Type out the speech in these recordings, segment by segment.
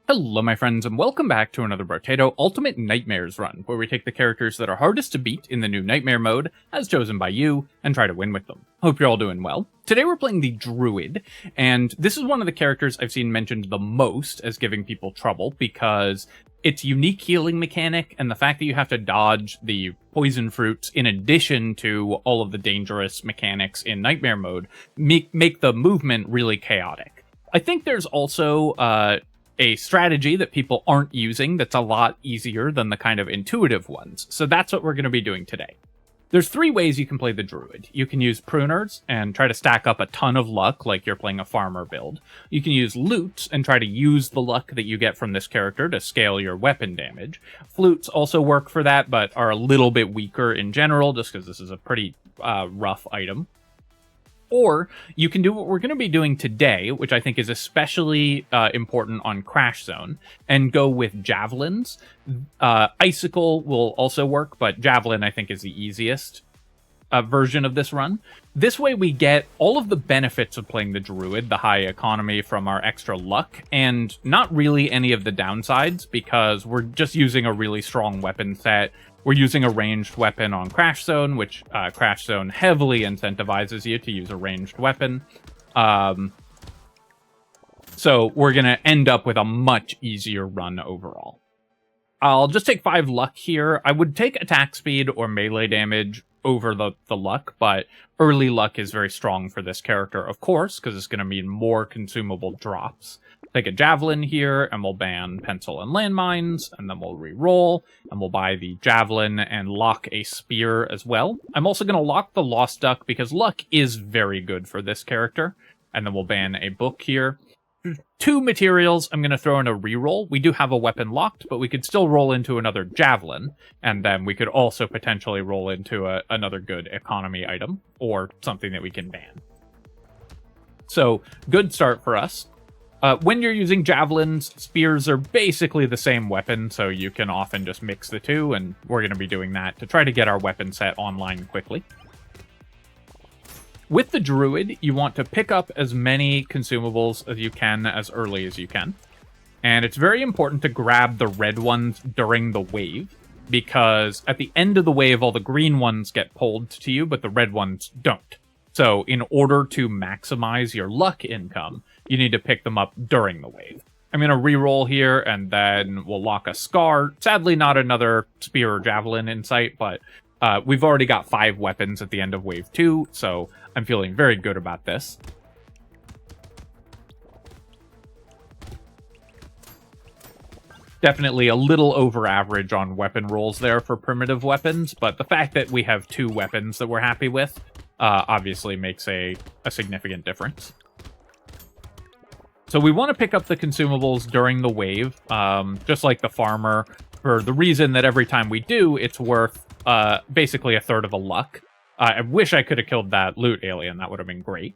Hello my friends, and welcome back to another Brotato Ultimate Nightmares run, where we take the characters that are hardest to beat in the new Nightmare mode, as chosen by you, and try to win with them. Hope you're all doing well. Today we're playing the Druid, and this is one of the characters I've seen mentioned the most as giving people trouble, because its unique healing mechanic, and the fact that you have to dodge the poison fruits in addition to all of the dangerous mechanics in Nightmare mode, make the movement really chaotic. I think there's also, a strategy that people aren't using that's a lot easier than the kind of intuitive ones. So that's what we're going to be doing today. There's three ways you can play the Druid. You can use pruners and try to stack up a ton of luck like you're playing a farmer build. You can use lutes and try to use the luck that you get from this character to scale your weapon damage. Flutes also work for that, but are a little bit weaker in general just because this is a pretty rough item. Or you can do what we're going to be doing today, which I think is especially important on Crash Zone, and go with javelins. Icicle will also work, but javelin I think is the easiest version of this run. This way we get all of the benefits of playing the Druid, the high economy from our extra luck, and not really any of the downsides, because we're just using a really strong weapon set. We're using a ranged weapon on Crash Zone, which Crash Zone heavily incentivizes you to use a ranged weapon. So we're going to end up with a much easier run overall. I'll just take 5 luck here. I would take attack speed or melee damage over the luck, but early luck is very strong for this character, of course, because it's going to mean more consumable drops. Take a javelin here, and we'll ban pencil and landmines, and then we'll re-roll, and we'll buy the javelin and lock a spear as well. I'm also going to lock the lost duck, because luck is very good for this character, and then we'll ban a book here. 2 materials, I'm going to throw in a re-roll. We do have a weapon locked, but we could still roll into another javelin, and then we could also potentially roll into another good economy item, or something that we can ban. So, good start for us. When you're using javelins, spears are basically the same weapon, so you can often just mix the two, and we're going to be doing that to try to get our weapon set online quickly. With the Druid, you want to pick up as many consumables as you can as early as you can. And it's very important to grab the red ones during the wave, because at the end of the wave, all the green ones get pulled to you, but the red ones don't. So in order to maximize your luck income, you need to pick them up during the wave. I'm going to re-roll here, and then we'll lock a Scar. Sadly, not another spear or javelin in sight, but we've already got 5 weapons at the end of wave 2, so I'm feeling very good about this. Definitely a little over average on weapon rolls there for primitive weapons, but the fact that we have 2 weapons that we're happy with obviously makes a significant difference. So we want to pick up the consumables during the wave, just like the farmer, for the reason that every time we do, it's worth basically a third of a luck. I wish I could have killed that loot alien. That would have been great.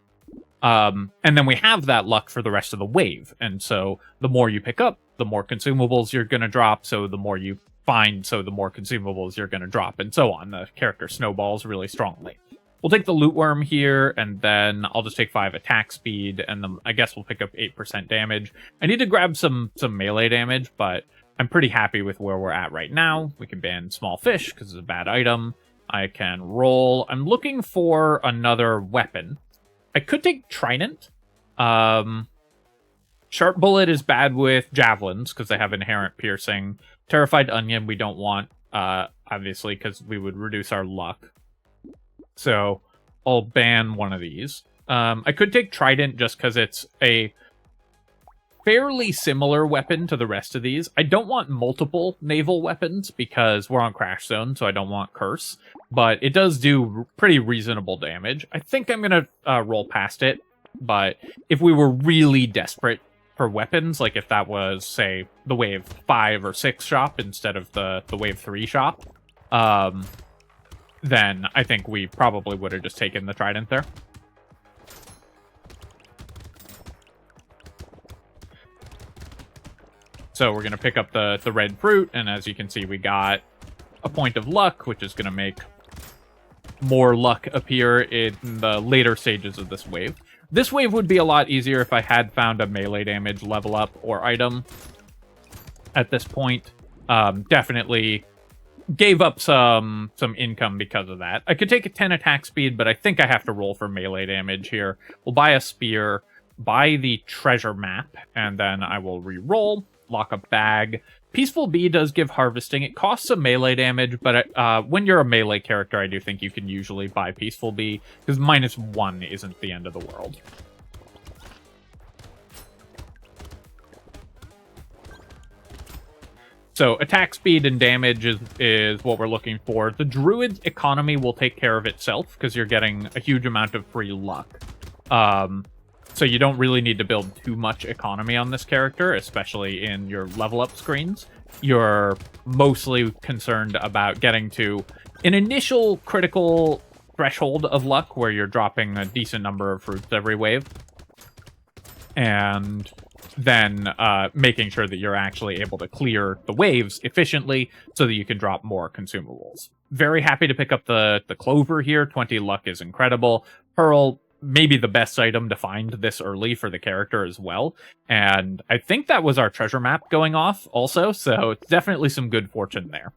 And then we have that luck for the rest of the wave. And so the more you pick up, the more consumables you're going to drop. So the more you find, so the more consumables you're going to drop, and so on. The character snowballs really strongly. We'll take the loot worm here, and then I'll just take 5 attack speed, and then I guess we'll pick up 8% damage. I need to grab some melee damage, but I'm pretty happy with where we're at right now. We can ban small fish, because it's a bad item. I can roll. I'm looking for another weapon. I could take Trident. Sharp Bullet is bad with javelins, because they have inherent piercing. Terrified Onion we don't want, obviously, because we would reduce our luck. So I'll ban one of these. I could take Trident just because it's a fairly similar weapon to the rest of these. I don't want multiple naval weapons because we're on Crash Zone, so I don't want Curse. But it does do pretty reasonable damage. I think I'm going to roll past it. But if we were really desperate for weapons, like if that was, say, the Wave 5 or 6 shop instead of the Wave 3 shop, then I think we probably would have just taken the Trident there. So we're going to pick up the red fruit, and as you can see, we got a point of luck, which is going to make more luck appear in the later stages of this wave. This wave would be a lot easier if I had found a melee damage level up or item. at this point. Definitely gave up some income because of that. I could take a 10 attack speed, but I think I have to roll for melee damage here. We'll buy a spear, buy the treasure map, and then I will re-roll, lock a bag. Peaceful Bee does give harvesting. It costs some melee damage, but when you're a melee character, I do think you can usually buy Peaceful Bee, because -1 isn't the end of the world. So attack speed and damage is what we're looking for. The Druid's economy will take care of itself, because you're getting a huge amount of free luck. So you don't really need to build too much economy on this character, especially in your level up screens. You're mostly concerned about getting to an initial critical threshold of luck where you're dropping a decent number of fruits every wave. And then making sure that you're actually able to clear the waves efficiently so that you can drop more consumables. Very happy to pick up the clover here. 20 luck is incredible. Pearl, maybe the best item to find this early for the character as well. And I think that was our treasure map going off also, so it's definitely some good fortune there.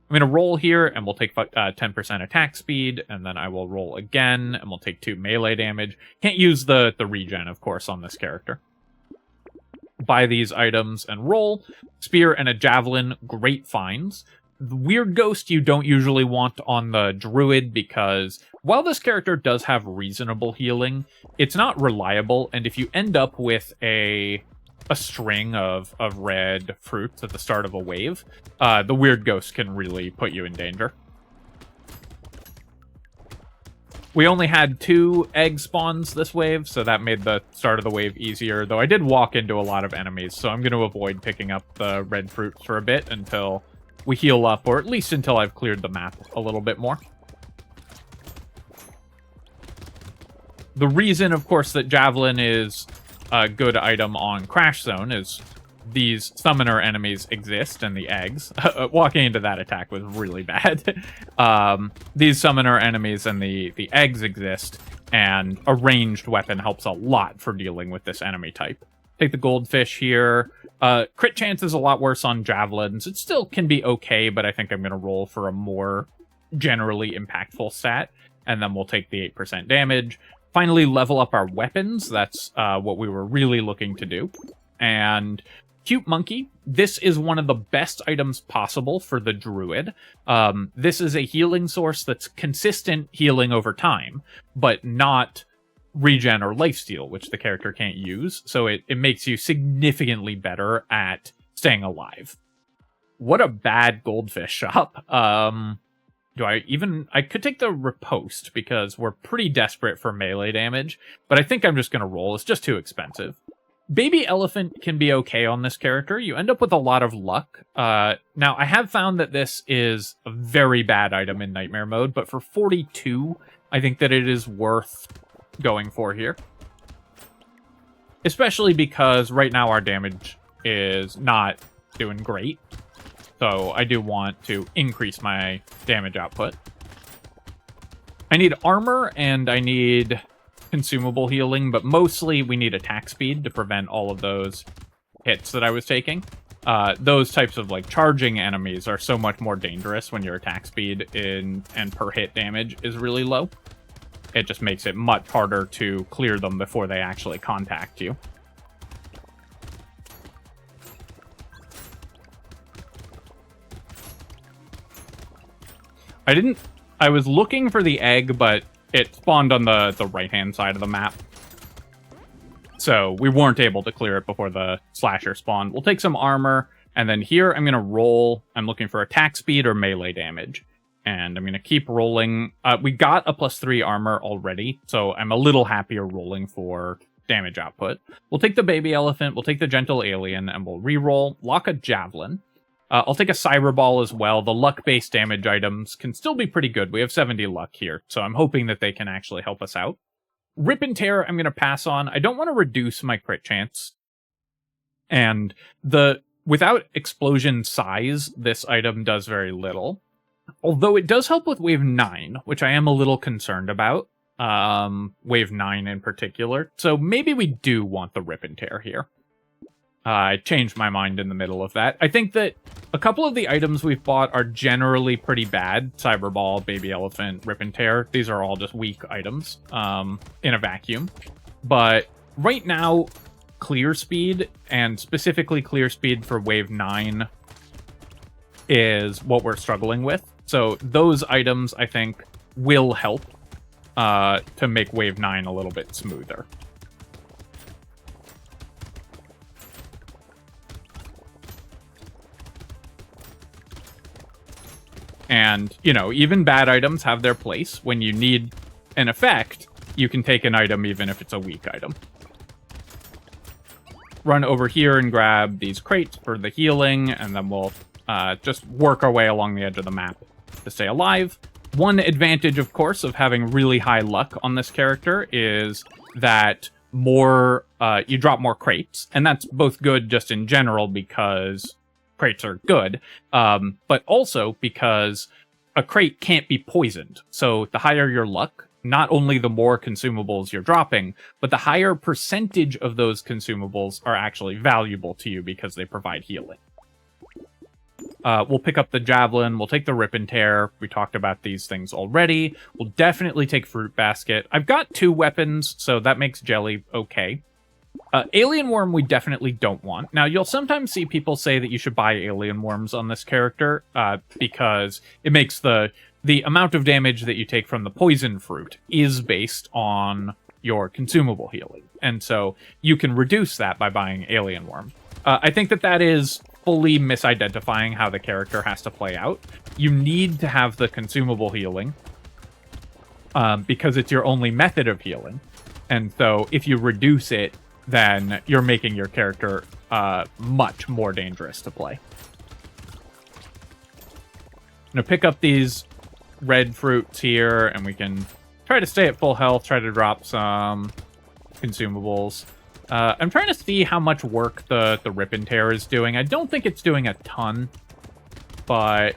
I'm going to roll here, and we'll take 10% attack speed, and then I will roll again, and we'll take 2 melee damage. Can't use the regen, of course, on this character. Buy these items and roll. Spear and a javelin, great finds. The Weird Ghost you don't usually want on the Druid because while this character does have reasonable healing, it's not reliable, and if you end up with a string of red fruits at the start of a wave, the Weird Ghost can really put you in danger. We only had 2 egg spawns this wave, so that made the start of the wave easier, though I did walk into a lot of enemies, so I'm going to avoid picking up the red fruits for a bit until we heal up, or at least until I've cleared the map a little bit more. The reason, of course, that Javelin is a good item on Crash Zone is these summoner enemies exist, and the eggs. Walking into that attack was really bad. These summoner enemies and the eggs exist, and a ranged weapon helps a lot for dealing with this enemy type. Take the goldfish here. Crit chance is a lot worse on javelins. It still can be okay, but I think I'm going to roll for a more generally impactful stat, and then we'll take the 8% damage. Finally, level up our weapons. That's what we were really looking to do. And Cute Monkey. This is one of the best items possible for the Druid. This is a healing source that's consistent healing over time, but not regen or lifesteal, which the character can't use. So it makes you significantly better at staying alive. What a bad goldfish shop. I could take the riposte because we're pretty desperate for melee damage, but I think I'm just going to roll. It's just too expensive. Baby Elephant can be okay on this character. You end up with a lot of luck. Now, I have found that this is a very bad item in Nightmare mode, but for 42, I think that it is worth going for here. Especially because right now our damage is not doing great. So I do want to increase my damage output. I need armor and I need consumable healing, but mostly we need attack speed to prevent all of those hits that I was taking. Those types of like charging enemies are so much more dangerous when your attack speed and per hit damage is really low. It just makes it much harder to clear them before they actually contact you. I was looking for the egg, but it spawned on the right-hand side of the map. So we weren't able to clear it before the slasher spawned. We'll take some armor, and then here I'm going to roll. I'm looking for attack speed or melee damage. And I'm going to keep rolling. We got a +3 armor already, so I'm a little happier rolling for damage output. We'll take the baby elephant, we'll take the gentle alien, and we'll re-roll. Lock a javelin. I'll take a cyber ball as well. The luck-based damage items can still be pretty good. We have 70 luck here, so I'm hoping that they can actually help us out. Rip and tear, I'm going to pass on. I don't want to reduce my crit chance. And without explosion size, this item does very little. Although it does help with Wave 9, which I am a little concerned about. Wave 9 in particular. So maybe we do want the Rip and Tear here. I changed my mind in the middle of that. I think that a couple of the items we've bought are generally pretty bad. Cyberball, Baby Elephant, Rip and Tear. These are all just weak items in a vacuum. But right now, Clear Speed, and specifically Clear Speed for Wave 9, is what we're struggling with. So those items, I think, will help to make Wave 9 a little bit smoother. And, you know, even bad items have their place. When you need an effect, you can take an item even if it's a weak item. Run over here and grab these crates for the healing, and then we'll just work our way along the edge of the map to stay alive. One advantage, of course, of having really high luck on this character is that you drop more crates, and that's both good just in general because crates are good, but also because a crate can't be poisoned. So the higher your luck, not only the more consumables you're dropping, but the higher percentage of those consumables are actually valuable to you because they provide healing. We'll pick up the Javelin, we'll take the Rip and Tear, we talked about these things already. We'll definitely take Fruit Basket. I've got 2 weapons, so that makes Jelly okay. Alien Worm we definitely don't want. Now, you'll sometimes see people say that you should buy Alien Worms on this character, because it makes the amount of damage that you take from the Poison Fruit is based on your consumable healing. And so you can reduce that by buying Alien Worm. I think that is fully misidentifying how the character has to play out. You need to have the consumable healing, because it's your only method of healing. And so if you reduce it, then you're making your character much more dangerous to play. I'm going to pick up these red fruits here, and we can try to stay at full health, try to drop some consumables. I'm trying to see how much work the Rip and Tear is doing. I don't think it's doing a ton, but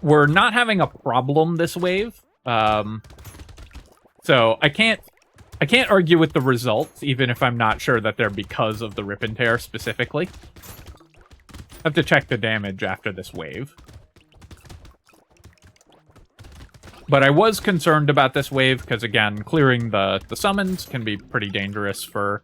we're not having a problem this wave. So I can't argue with the results, even if I'm not sure that they're because of the Rip and Tear specifically. I have to check the damage after this wave. But I was concerned about this wave, because again, clearing the summons can be pretty dangerous for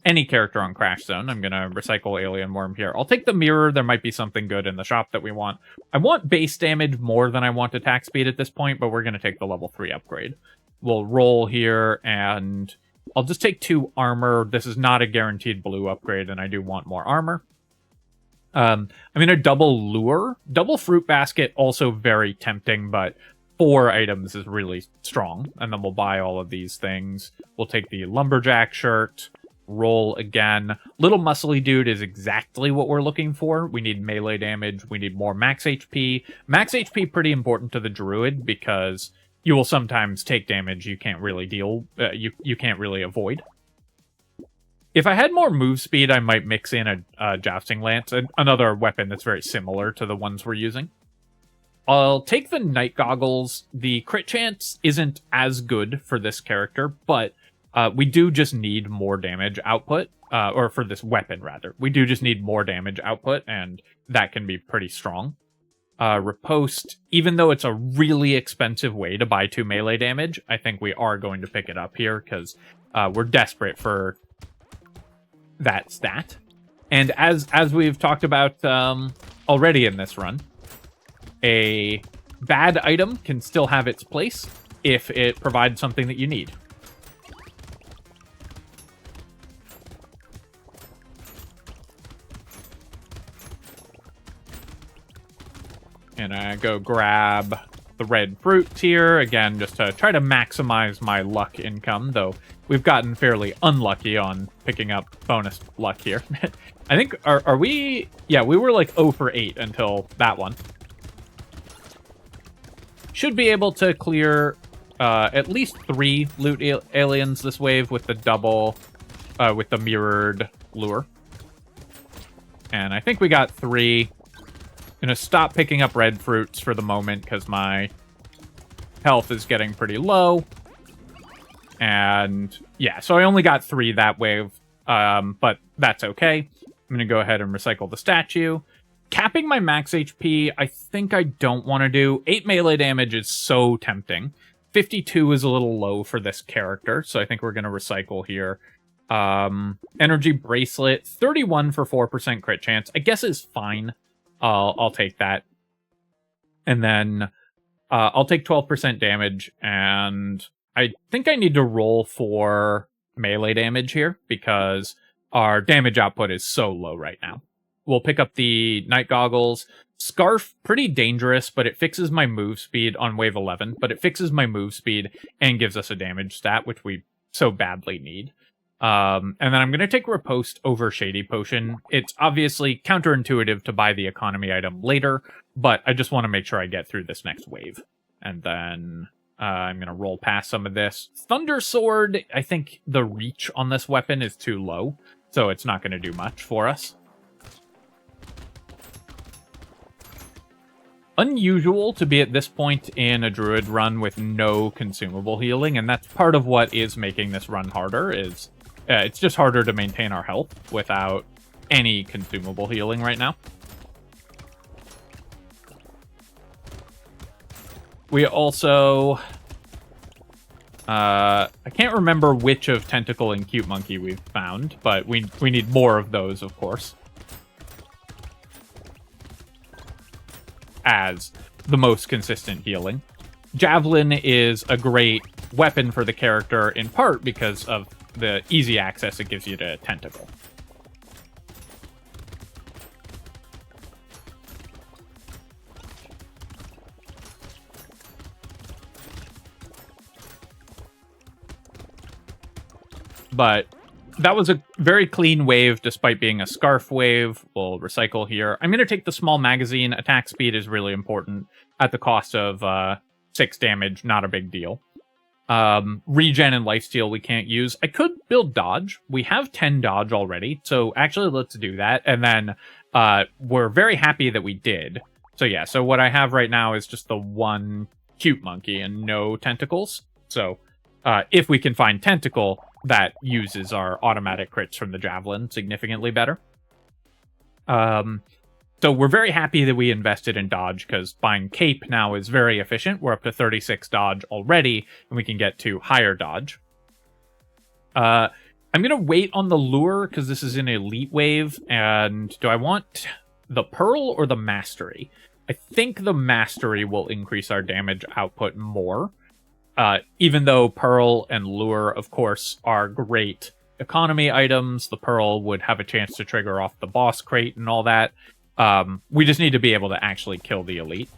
any character on Crash Zone. I'm going to recycle Alien Worm here. I'll take the Mirror. There might be something good in the shop that we want. I want base damage more than I want attack speed at this point, but we're going to take the level 3 upgrade. We'll roll here, and I'll just take 2 armor. This is not a guaranteed blue upgrade, and I do want more armor. I'm going to double Lure. Double Fruit Basket, also very tempting, but 4 items is really strong. And then we'll buy all of these things. We'll take the Lumberjack shirt, roll again. Little Muscly Dude is exactly what we're looking for. We need melee damage. We need more max HP. Max HP pretty important to the Druid, because you will sometimes take damage you can't really you can't really avoid. If I had more move speed, I might mix in a Jousting Lance, another weapon that's very similar to the ones we're using. I'll take the Night Goggles. The crit chance isn't as good for this character, but we do just need more damage output, or for this weapon, rather. We do just need more damage output, and that can be pretty strong. Riposte, even though it's a really expensive way to buy 2 melee damage, I think we are going to pick it up here, because we're desperate for that stat. And as we've talked about already in this run, a bad item can still have its place if it provides something that you need. And I go grab the red fruits here, again, just to try to maximize my luck income, though we've gotten fairly unlucky on picking up bonus luck here. I think, are we? Yeah, we were like 0 for 8 until that one. Should be able to clear at least 3 loot aliens this wave with the double, with the mirrored lure. And I think we got 3. Gonna stop picking up red fruits for the moment because my health is getting pretty low. And yeah, so I only got 3 that wave, but that's okay. I'm going to go ahead and recycle the statue. Capping my max HP, I think I don't want to do. 8 melee damage is so tempting. 52 is a little low for this character, so I think we're going to recycle here. Energy Bracelet, 31 for 4% crit chance. I guess is fine. I'll take that. And then I'll take 12% damage, and I think I need to roll for melee damage here because our damage output is so low right now. We'll pick up the Night Goggles. Scarf, pretty dangerous, but it fixes my move speed on wave 11, but it fixes my move speed and gives us a damage stat, which we so badly need. And then I'm going to take Riposte over Shady Potion. It's obviously counterintuitive to buy the economy item later, but I just want to make sure I get through this next wave. And then I'm going to roll past some of this. Thunder Sword, I think the reach on this weapon is too low, so it's not going to do much for us. Unusual to be at this point in a Druid run with no consumable healing, and that's part of what is making this run harder, is it's just harder to maintain our health without any consumable healing right now. We also... I can't remember which of Tentacle and Cute Monkey we've found, but we need more of those, of course, as the most consistent healing. Javelin is a great weapon for the character, in part because of the easy access it gives you to Tentacle. But that was a very clean wave, despite being a Scarf wave. We'll recycle here. I'm going to take the small magazine. Attack speed is really important at the cost of 6 damage. Not a big deal. Regen and lifesteal we can't use. I could build dodge. We have 10 dodge already, so actually let's do that. And then we're very happy that we did. So yeah, so what I have right now is just the 1 Cute Monkey and no tentacles. So if we can find Tentacle, that uses our automatic crits from the Javelin significantly better. So we're very happy that we invested in dodge, because buying Cape now is very efficient. We're up to 36 dodge already, and we can get to higher dodge. I'm going to wait on the lure, because this is an elite wave, and do I want the Pearl or the Mastery? I think the Mastery will increase our damage output more. Even though Pearl and Lure, of course, are great economy items, the Pearl would have a chance to trigger off the boss crate and all that. We just need to be able to actually kill the elite.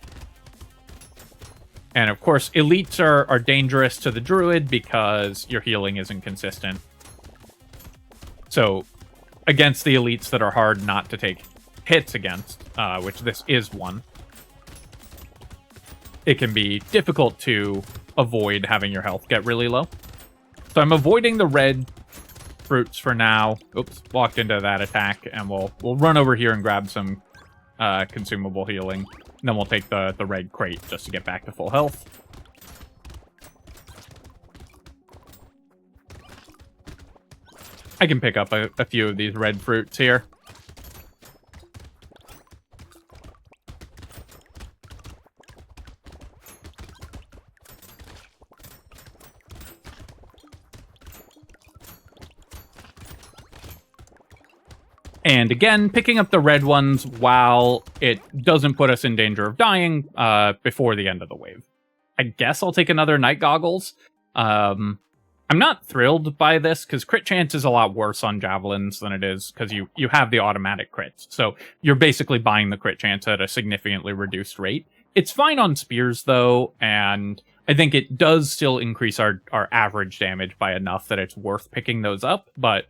And of course, elites are dangerous to the Druid because your healing isn't consistent. So, against the elites that are hard not to take hits against, which this is one, it can be difficult to avoid having your health get really low. So I'm avoiding the red fruits for now. Oops, walked into that attack, and we'll run over here and grab some consumable healing. And then we'll take the red crate just to get back to full health. I can pick up a few of these red fruits here. And again, picking up the red ones while it doesn't put us in danger of dying before the end of the wave. I guess I'll take another Night Goggles. I'm not thrilled by this, because crit chance is a lot worse on Javelins than it is, because you have the automatic crits. So you're basically buying the crit chance at a significantly reduced rate. It's fine on Spears, though, and I think it does still increase our average damage by enough that it's worth picking those up, but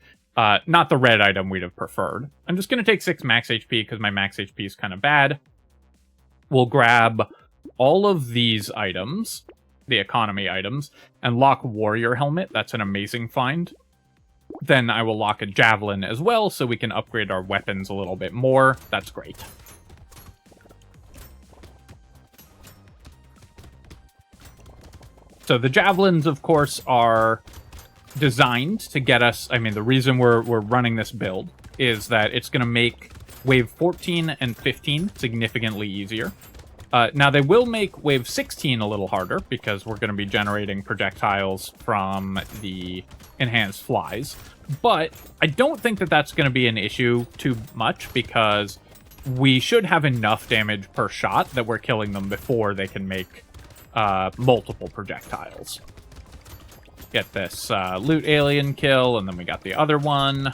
not the red item we'd have preferred. I'm just going to take 6 max HP because my max HP is kind of bad. We'll grab all of these items, the economy items, and lock Warrior Helmet. That's an amazing find. Then I will lock a Javelin as well, so we can upgrade our weapons a little bit more. That's great. So the Javelins, of course, are designed to get us... I mean, the reason we're running this build is that it's going to make Wave 14 and 15 significantly easier. Now, they will make Wave 16 a little harder, because we're going to be generating projectiles from the enhanced flies. But I don't think that that's going to be an issue too much, because we should have enough damage per shot that we're killing them before they can make multiple projectiles. Get this loot alien kill, and then we got the other one.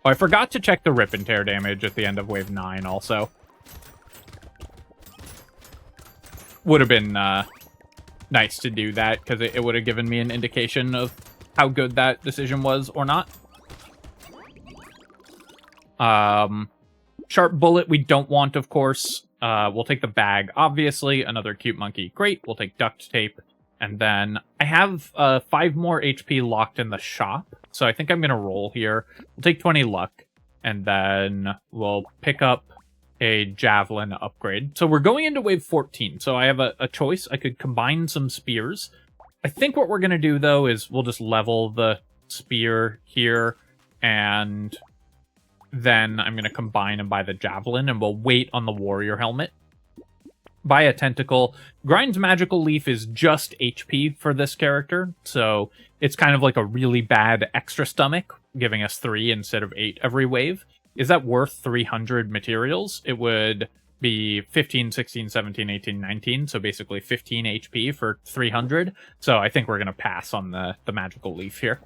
Oh, I forgot to check the rip and tear damage at the end of Wave 9 also. Would have been nice to do that, because it would have given me an indication of how good that decision was or not. Sharp bullet we don't want, of course. We'll take the bag, obviously. Another cute monkey, great. We'll take duct tape. And then I have 5 more HP locked in the shop, so I think I'm going to roll here. We'll take 20 luck, and then we'll pick up a javelin upgrade. So we're going into Wave 14, so I have a choice. I could combine some spears. I think what we're going to do, though, is we'll just level the spear here, and then I'm going to combine and buy the javelin, and we'll wait on the warrior helmet. Buy a tentacle. Grind's magical leaf is just HP for this character, so it's kind of like a really bad extra stomach, giving us 3 instead of 8 every wave. Is that worth 300 materials? It would be 15, 16, 17, 18, 19, so basically 15 HP for 300. So I think we're going to pass on the magical leaf here.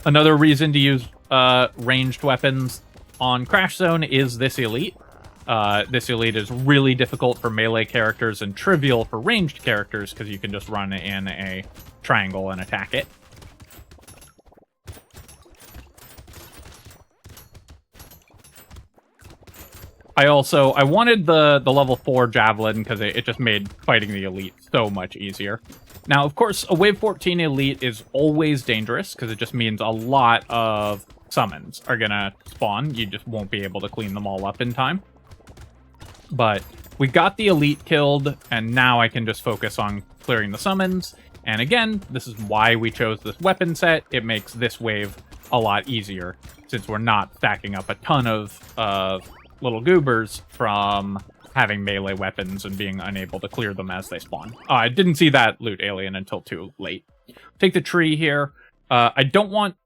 Another reason to use ranged weapons on Crash Zone is this elite. This elite is really difficult for melee characters and trivial for ranged characters, because you can just run in a triangle and attack it. I wanted the level 4 javelin because it just made fighting the elite so much easier. Now, of course, a Wave 14 elite is always dangerous because it just means a lot of summons are gonna spawn. You just won't be able to clean them all up in time. But we got the elite killed, and now I can just focus on clearing the summons. And again, this is why we chose this weapon set. It makes this wave a lot easier, since we're not stacking up a ton of little goobers from having melee weapons and being unable to clear them as they spawn. I didn't see that loot alien until too late. Take the tree here. I don't want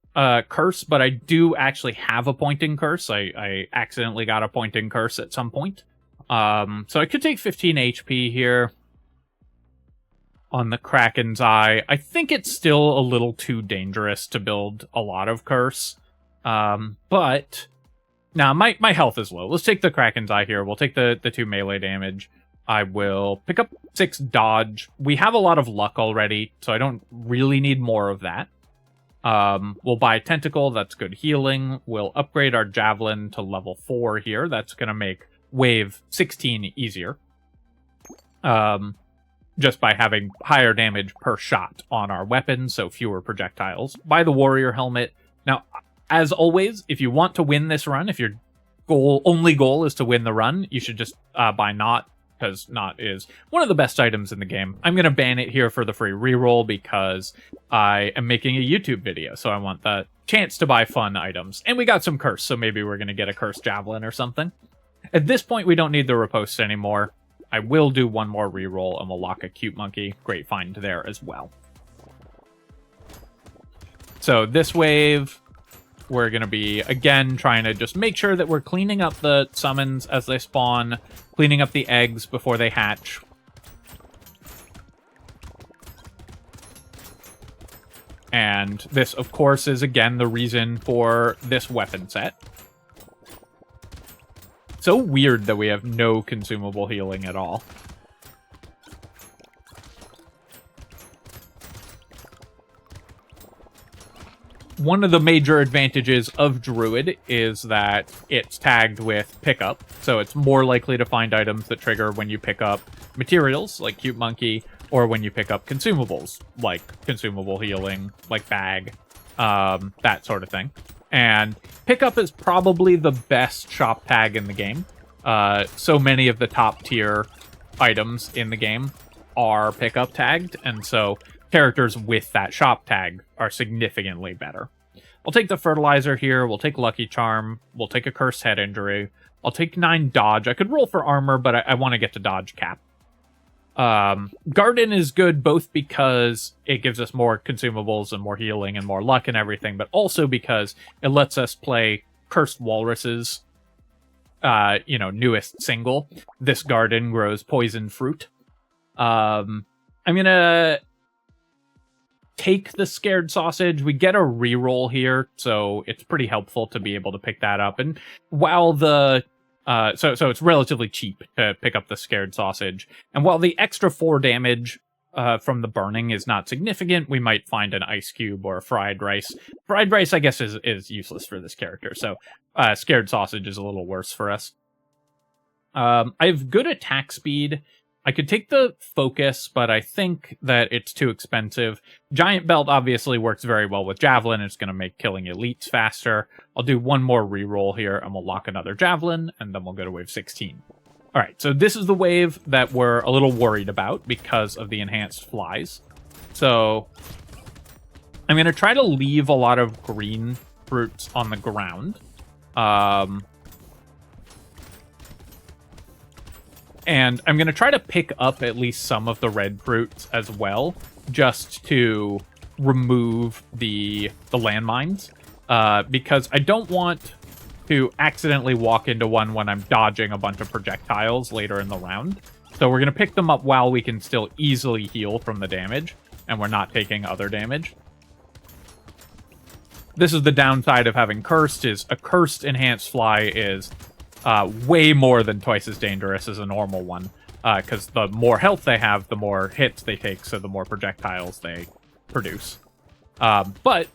curse, but I do actually have a pointing curse. I accidentally got a pointing curse at some point. So I could take 15 HP here on the Kraken's Eye. I think it's still a little too dangerous to build a lot of curse. But now my health is low. Let's take the Kraken's Eye here. We'll take the 2 melee damage. I will pick up 6 dodge. We have a lot of luck already, so I don't really need more of that. We'll buy Tentacle. That's good healing. We'll upgrade our Javelin to level 4 here. That's going to make Wave 16 easier. Just by having higher damage per shot on our weapons, so fewer projectiles. Buy the Warrior Helmet. Now, as always, if you want to win this run, if your only goal is to win the run, you should just buy Knot, because Knot is one of the best items in the game. I'm going to ban it here for the free reroll because I am making a YouTube video, so I want the chance to buy fun items. And we got some curse, so maybe we're going to get a cursed javelin or something. At this point, we don't need the riposte anymore. I will do one more reroll, and we'll lock a cute monkey. Great find there as well. So this wave, we're going to be, again, trying to just make sure that we're cleaning up the summons as they spawn, cleaning up the eggs before they hatch. And this, of course, is, again, the reason for this weapon set. So weird that we have no consumable healing at all. One of the major advantages of Druid is that it's tagged with pickup, so it's more likely to find items that trigger when you pick up materials, like Cute Monkey, or when you pick up consumables, like consumable healing, like bag, that sort of thing. And pickup is probably the best shop tag in the game. So many of the top tier items in the game are pickup tagged, and so characters with that shop tag are significantly better. I'll take the fertilizer here, we'll take Lucky Charm, we'll take a cursed head injury, I'll take 9 dodge. I could roll for armor, but I want to get to dodge cap. Garden is good both because it gives us more consumables and more healing and more luck and everything, but also because it lets us play Cursed Walrus's newest single. This garden grows poison fruit. I'm gonna take the Scared Sausage. We get a reroll here, so it's pretty helpful to be able to pick that up. And while the so it's relatively cheap to pick up the Scared Sausage, and while the extra 4 damage from the burning is not significant, we might find an ice cube or a fried rice. Fried rice, I guess, is useless for this character, so Scared Sausage is a little worse for us. I have good attack speed. I could take the focus, but I think that it's too expensive. Giant Belt obviously works very well with Javelin. It's going to make killing elites faster. I'll do one more reroll here, and we'll lock another Javelin, and then we'll go to wave 16. All right, so this is the wave that we're a little worried about because of the enhanced flies. So I'm going to try to leave a lot of green fruits on the ground. And I'm going to try to pick up at least some of the red fruits as well, just to remove the landmines, because I don't want to accidentally walk into one when I'm dodging a bunch of projectiles later in the round. So we're going to pick them up while we can still easily heal from the damage, and we're not taking other damage. This is the downside of having Cursed, is a Cursed Enhanced Fly is way more than twice as dangerous as a normal one, because the more health they have, the more hits they take, so the more projectiles they produce. But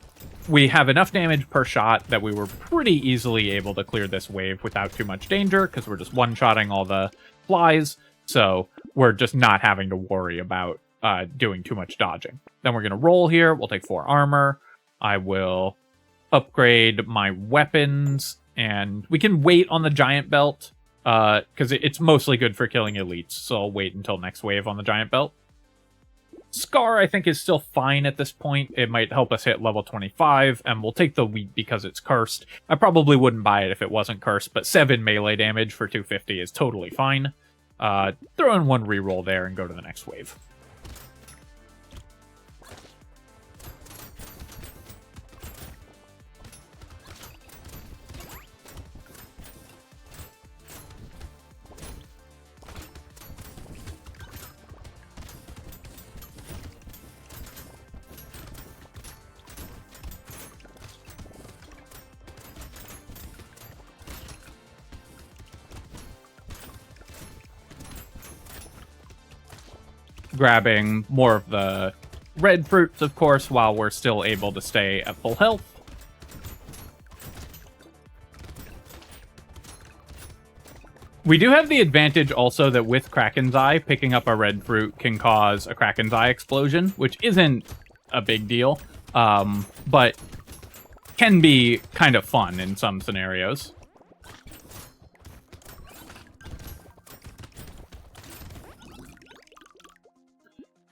we have enough damage per shot that we were pretty easily able to clear this wave without too much danger, because we're just one-shotting all the flies, so we're just not having to worry about doing too much dodging. Then we're going to roll here. We'll take 4 armor. I will upgrade my weapons, and we can wait on the Giant Belt, because it's mostly good for killing elites, so I'll wait until next wave on the Giant Belt. Scar, I think, is still fine at this point. It might help us hit level 25, and we'll take the Wheat because it's cursed. I probably wouldn't buy it if it wasn't cursed, but 7 melee damage for 250 is totally fine. Throw in 1 reroll there and go to the next wave. Grabbing more of the red fruits, of course, while we're still able to stay at full health. We do have the advantage also that with Kraken's Eye, picking up a red fruit can cause a Kraken's Eye explosion, which isn't a big deal, but can be kind of fun in some scenarios.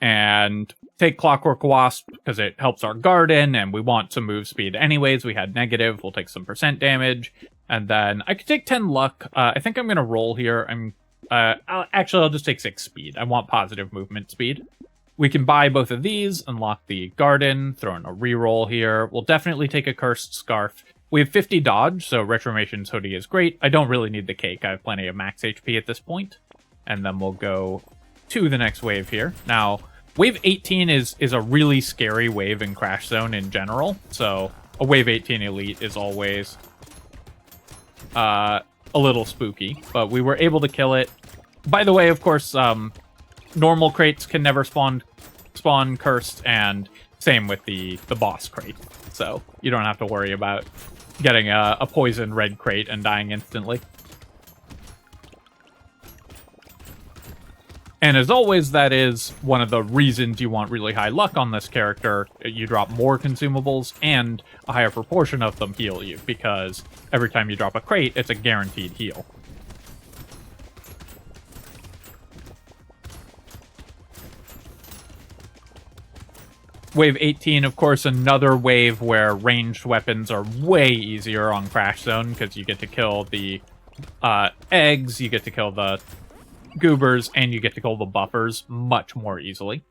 And take Clockwork Wasp because it helps our garden, and we want some move speed anyways. We had negative. We'll take some % damage. And then I could take 10 luck. I think I'm going to roll here. I'll just take 6 speed. I want positive movement speed. We can buy both of these, unlock the garden, throw in a reroll here. We'll definitely take a Cursed Scarf. We have 50 dodge, so Retromation's hoodie is great. I don't really need the cake. I have plenty of max HP at this point. And then we'll go to the next wave here. Now, wave 18 is a really scary wave in Crash Zone in general, so a wave 18 elite is always a little spooky, but we were able to kill it. By the way, of course, normal crates can never spawn cursed, and same with the boss crate, so you don't have to worry about getting a poison red crate and dying instantly. And as always, that is one of the reasons you want really high luck on this character. You drop more consumables, and a higher proportion of them heal you, because every time you drop a crate, it's a guaranteed heal. Wave 18, of course, another wave where ranged weapons are way easier on Crash Zone, because you get to kill the eggs, you get to kill the goobers, and you get to kill the buffers much more easily.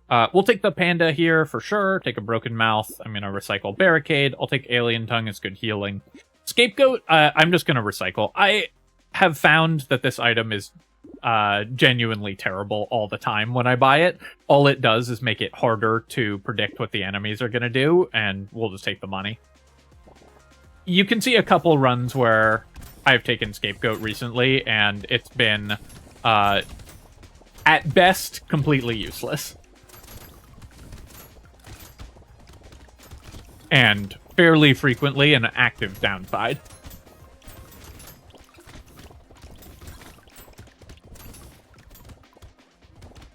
We'll take the panda here for sure. Take a broken mouth. I'm going to recycle barricade. I'll take alien tongue. It's good healing. Scapegoat, I'm just going to recycle. I have found that this item is genuinely terrible all the time when I buy it. All it does is make it harder to predict what the enemies are going to do, and we'll just take the money. You can see a couple runs where I've taken Scapegoat recently, and it's been, at best, completely useless. And fairly frequently an active downside.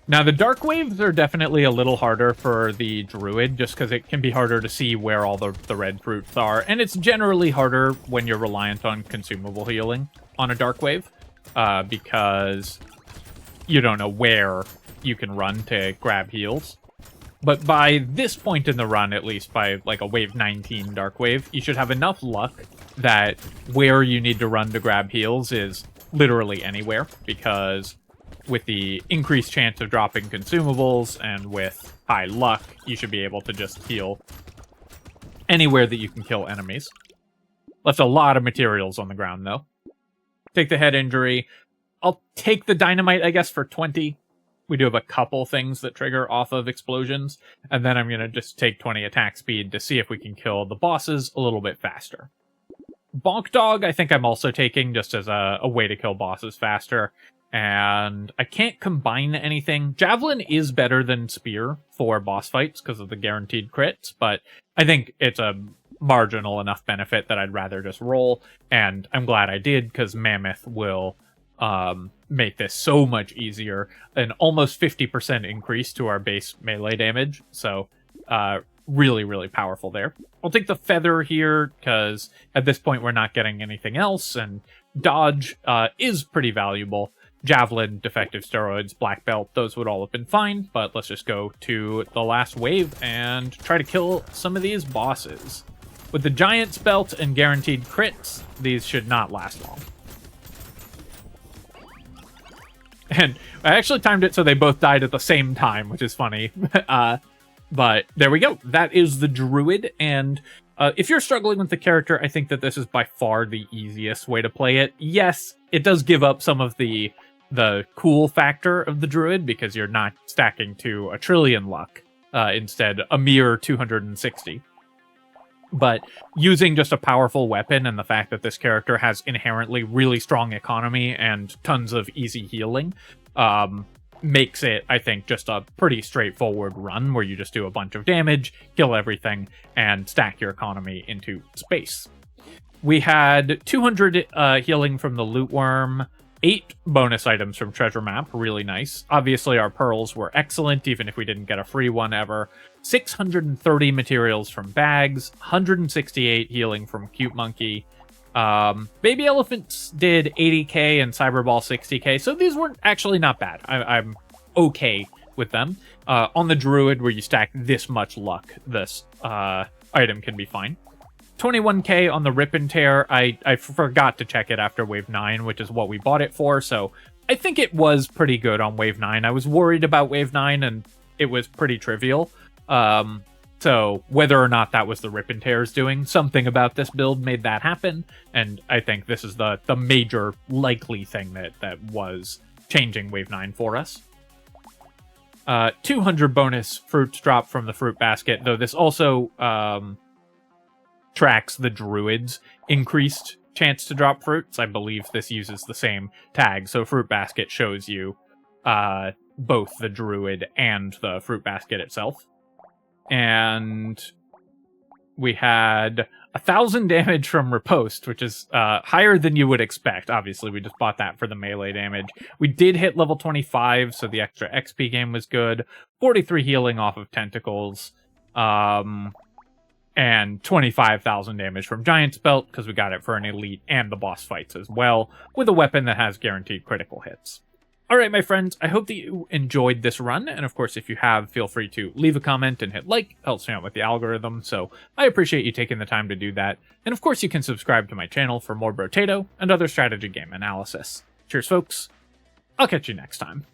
Now, the dark waves are definitely a little harder for the Druid, just because it can be harder to see where all the red fruits are, and it's generally harder when you're reliant on consumable healing on a dark wave, because you don't know where you can run to grab heals. But by this point in the run, at least by like a wave 19 dark wave, you should have enough luck that where you need to run to grab heals is literally anywhere, because with the increased chance of dropping consumables and with high luck, you should be able to just heal anywhere that you can kill enemies. Left a lot of materials on the ground, though. Take the head injury. I'll take the dynamite, I guess, for 20. We do have a couple things that trigger off of explosions, and then I'm going to just take 20 attack speed to see if we can kill the bosses a little bit faster. Bonk Dog, I think I'm also taking just as a way to kill bosses faster, and I can't combine anything. Javelin is better than Spear for boss fights because of the guaranteed crits, but I think it's a marginal enough benefit that I'd rather just roll, and I'm glad I did, because Mammoth will make this so much easier. An almost 50% increase to our base melee damage, so really, really powerful there. I'll take the feather here, because at this point we're not getting anything else, and dodge is pretty valuable. Javelin, defective steroids, black belt, those would all have been fine, but let's just go to the last wave and try to kill some of these bosses. With the Giant's Belt and guaranteed crits, these should not last long. And I actually timed it so they both died at the same time, which is funny. But there we go. That is the Druid, and if you're struggling with the character, I think that this is by far the easiest way to play it. Yes, it does give up some of the cool factor of the Druid, because you're not stacking to 1 trillion luck, instead a mere 260. But using just a powerful weapon and the fact that this character has inherently really strong economy and tons of easy healing makes it, I think, just a pretty straightforward run where you just do a bunch of damage, kill everything, and stack your economy into space. We had 200 healing from the Loot Worm, 8 bonus items from Treasure Map, really nice. Obviously, our pearls were excellent, even if we didn't get a free one ever. 630 materials from Bags, 168 healing from Cute Monkey. Baby Elephants did 80k and Cyberball 60k, so these weren't actually not bad. I'm okay with them. On the Druid, where you stack this much luck, this item can be fine. 21k on the Rip and Tear. I forgot to check it after Wave 9, which is what we bought it for, so I think it was pretty good on Wave 9. I was worried about Wave 9, and it was pretty trivial. So whether or not that was the Rip and Tear's doing, something about this build made that happen, and I think this is the major likely thing that was changing Wave 9 for us. 200 bonus fruits drop from the fruit basket, though this also tracks the Druid's increased chance to drop fruits. I believe this uses the same tag, so fruit basket shows you both the Druid and the fruit basket itself. And we had 1,000 damage from Riposte, which is higher than you would expect. Obviously, we just bought that for the melee damage. We did hit level 25, so the extra XP game was good. 43 healing off of Tentacles. And 25,000 damage from Giant's Belt, because we got it for an elite and the boss fights as well, with a weapon that has guaranteed critical hits. Alright, my friends, I hope that you enjoyed this run, and of course, if you have, feel free to leave a comment and hit like. Helps me out with the algorithm, so I appreciate you taking the time to do that. And of course, you can subscribe to my channel for more Brotato and other strategy game analysis. Cheers, folks. I'll catch you next time.